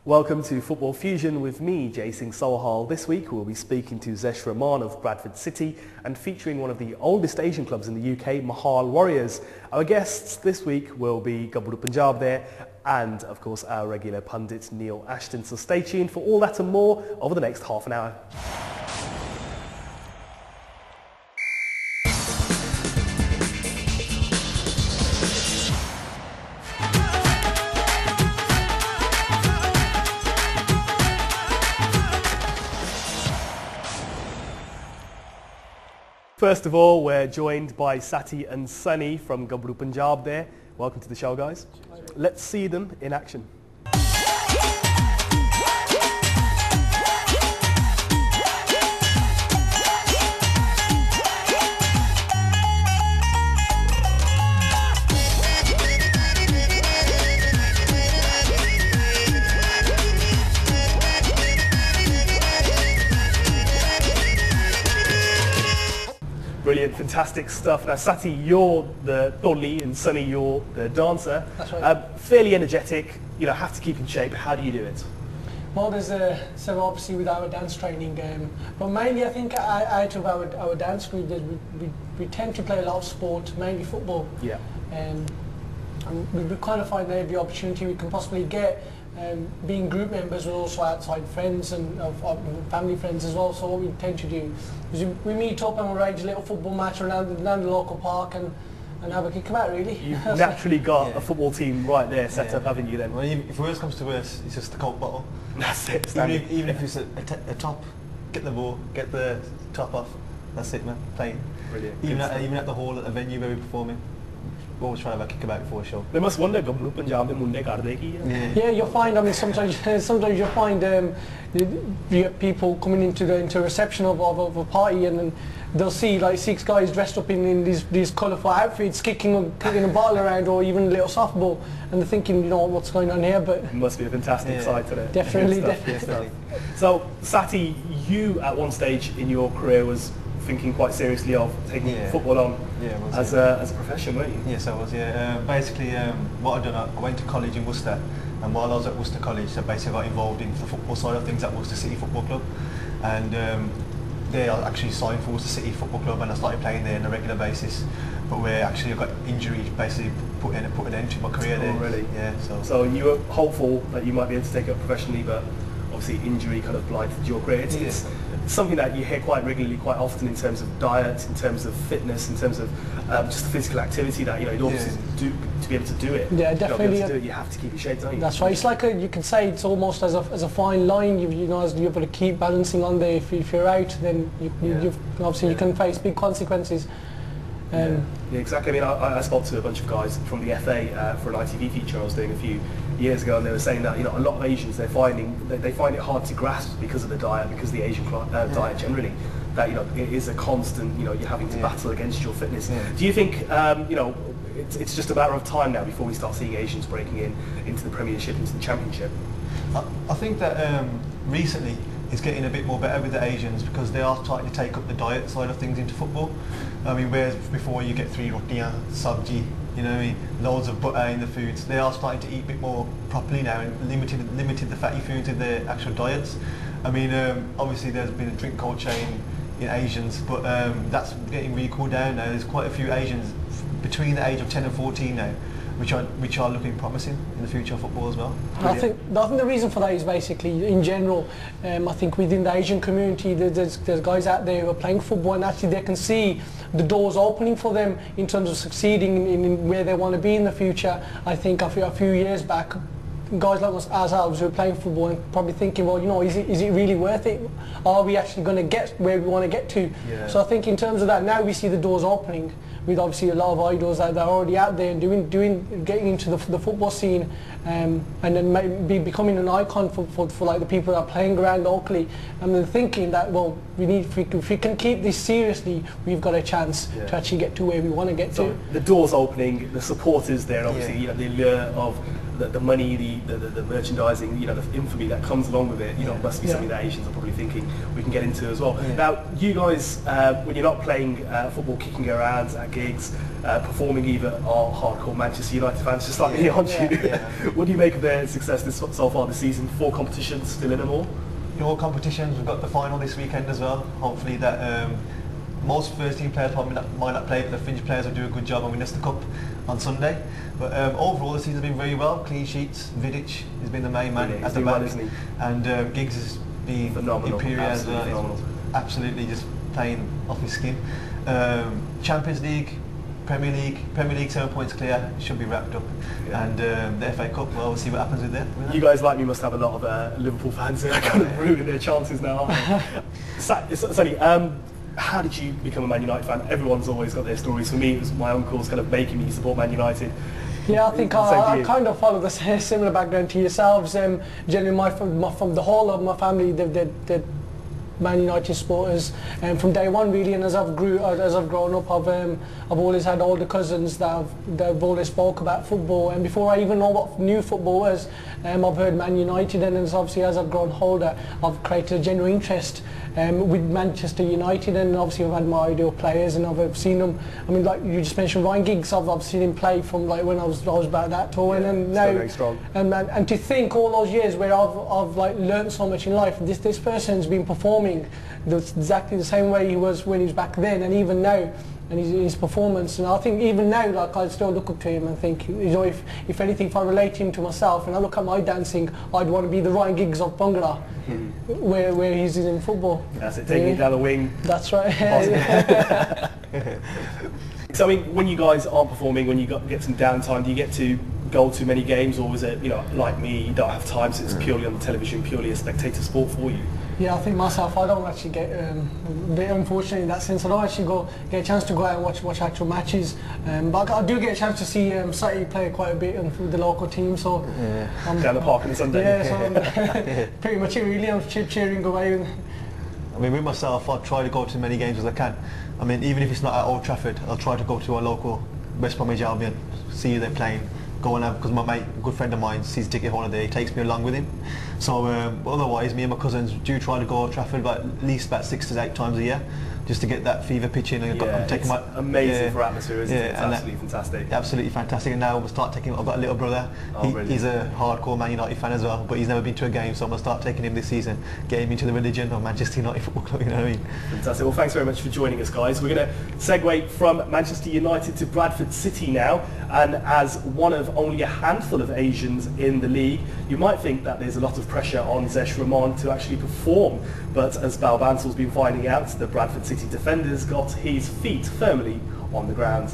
Welcome to Football Fusion with me, Jason Sohal. This week we'll be speaking to Zesh Rehman of Bradford City and featuring one of the oldest Asian clubs in the UK, Mahal Warriors. Our guests this week will be Gabhru Punjab there and of course our regular pundit Neil Ashton. So stay tuned for all that and more over the next half an hour. First of all, we're joined by Sati and Sunny from Gabhru Punjab there. Welcome to the show, guys. Let's see them in action. Brilliant, fantastic stuff. Now, Sati, you're the dolly and Sunny, you're the dancer. That's right. Fairly energetic, you know, have to keep in shape. How do you do it? Well, there's several obviously with our dance training, but mainly I think out of our dance group, we tend to play a lot of sport, mainly football. Yeah. And we kind of find that every opportunity we can possibly get. Being group members, we're also outside friends and family friends as well. So what we tend to do is we meet up and we arrange a little football match around the local park and have a kick about, really. You've naturally got a football team right there set up, haven't you then? Well, if worse comes to worse, it's just the Coke bottle. That's it. Even if it's a top, get the ball, get the top off. That's it, man. Playing. Brilliant. Even at the hall at the venue where we're performing. We're always trying to have a kick about before a show. They must wonder, Gabhru Punjab de munde kar degi. Yeah, you'll find. I mean, sometimes you'll find you get people coming into a reception of a party, and then they'll see like 6 guys dressed up in these colourful outfits, kicking a bottle around, or even a little softball, and they're thinking, you know, what's going on here? But it must be a fantastic sight today. Definitely. So, Sati, you at one stage in your career was thinking quite seriously of taking football on as a profession, weren't you? Yes, I was. Basically, what I'd done, I went to college in Worcester, and while I was at Worcester College, I basically got involved in the football side of things at Worcester City Football Club, and there I actually signed for Worcester City Football Club, and I started playing there on a regular basis. But where actually I got injuries, basically put an end to my career there. Oh, really? Yeah. So you were hopeful that you might be able to take it up professionally, but obviously injury kind of blighted your career. It's something that you hear quite regularly, quite often, in terms of diet, in terms of fitness, in terms of just physical activity, that, you know, you obviously to be able to do it. Yeah, definitely. To do it, you have to keep your shape, don't you? That's right. It's like you can say it's almost as a fine line. You know, as you've got to keep balancing on there. If you're out, then you've obviously you can face big consequences. Yeah, exactly. I mean, I spoke to a bunch of guys from the FA for an ITV feature I was doing a few years ago, and they were saying that, you know, a lot of Asians, they find it hard to grasp because of the diet, because of the Asian diet generally, that, you know, it is a constant, you know, you're having to battle against your fitness. Do you think, you know, it's just a matter of time now before we start seeing Asians breaking into the Premiership, into the Championship? I think that recently it's getting a bit more better with the Asians, because they are starting to take up the diet side of things into football. I mean, whereas before you get 3 rotiyan, sabji, you know what I mean, loads of butter in the foods, they are starting to eat a bit more properly now and limited the fatty foods in their actual diets. I mean, obviously there's been a drink culture in Asians, but that's getting really cooled down now. There's quite a few Asians between the age of 10 and 14 now, which are looking promising in the future of football as well. I think the reason for that is basically, in general, I think within the Asian community, there's guys out there who are playing football, and actually they can see the doors opening for them in terms of succeeding in where they want to be in the future. I think a few years back, guys like ourselves who are playing football and probably thinking, well, you know, is it really worth it? Are we actually going to get where we want to get to? Yeah. So I think in terms of that, now we see the doors opening, with obviously a lot of idols that are already out there and getting into the football scene, and then becoming an icon for like the people that are playing around locally, and then thinking that, well, if we can keep this seriously, we've got a chance to actually get to where we want to get to. The doors opening, the support is there, obviously, you know, the allure of the money, the merchandising, you know, the infamy that comes along with it, you know, must be something that Asians are probably thinking we can get into as well. Now, you guys, when you're not playing football, kicking around at gigs, performing either, are hardcore Manchester United fans, just like me, aren't you? What do you make of their success so far this season? 4 competitions, still in them all? In all competitions, we've got the final this weekend as well. Hopefully that most first team players probably might not play, but the Finnish players will do a good job and win us the cup on Sunday. But overall the season's been very well. Clean sheets. Vidic has been the main man at the back, and Giggs has been phenomenal, imperial as well. Absolutely just playing off his skin. Champions League, Premier League 7 points clear, should be wrapped up. And the FA Cup, well, we'll see what happens with that. You guys like me must have a lot of Liverpool fans who are kind of ruining their chances now. Sonny, how did you become a Man United fan? Everyone's always got their stories. For me, it was my uncles kind of making me support Man United. Yeah, I think I kind of follow the similar background to yourselves. Generally, from the whole of my family, they're Man United supporters, and from day one really. And as I've grown up, I've always had older cousins that have always spoke about football. And before I even know what new football was, I've heard Man United, and obviously as I've grown older, I've created a genuine interest with Manchester United, and obviously I've had my ideal players, and I've seen them. I mean, like you just mentioned Ryan Giggs, I've seen him play from like when I was about that tall, and now very strong. And to think all those years where I've like learned so much in life. This person's been performing exactly the same way he was when he was back then, and even now, and his performance. And I think even now, like, I still look up to him and think, you know, if anything, if I relate him to myself and I look at my dancing, I'd want to be the Ryan Giggs of Bangla, where he's in football. That's it, taking it down the wing. That's right. So I mean, when you guys aren't performing, when you get some downtime, do you get to go to many games, or is it, you know, like me, you don't have time, so it's purely on the television, purely a spectator sport for you? Yeah, I think myself, I don't actually get, unfortunately in that sense, I don't actually get a chance to go out and watch actual matches. But I do get a chance to see City play quite a bit with the local team. So down the park on a Sunday. Yeah, so pretty much it really. I'm cheering away. I mean, with myself, I try to go to as many games as I can. I mean, even if it's not at Old Trafford, I'll try to go to a local West Bromwich Albion, see who they're playing. Go and have, because my mate, a good friend of mine, sees ticket holiday, he takes me along with him. So otherwise, me and my cousins do try to go to Trafford at least about 6 to 8 times a year, just to get that fever pitch in. And it's amazing for atmosphere, isn't it? It's absolutely fantastic. Absolutely fantastic. And now we'll start taking. I've got a little brother. He's a hardcore Man United fan as well, but he's never been to a game, so I'm gonna start taking him this season, getting him into the religion of Manchester United Football Club. You know what I mean? Fantastic. Well, thanks very much for joining us, guys. We're going to segue from Manchester United to Bradford City now, and as one of only a handful of Asians in the league, you might think that there's a lot of pressure on Zesh to actually perform, but as Bal Bansal's been finding out, the Bradford City defender's got his feet firmly on the ground.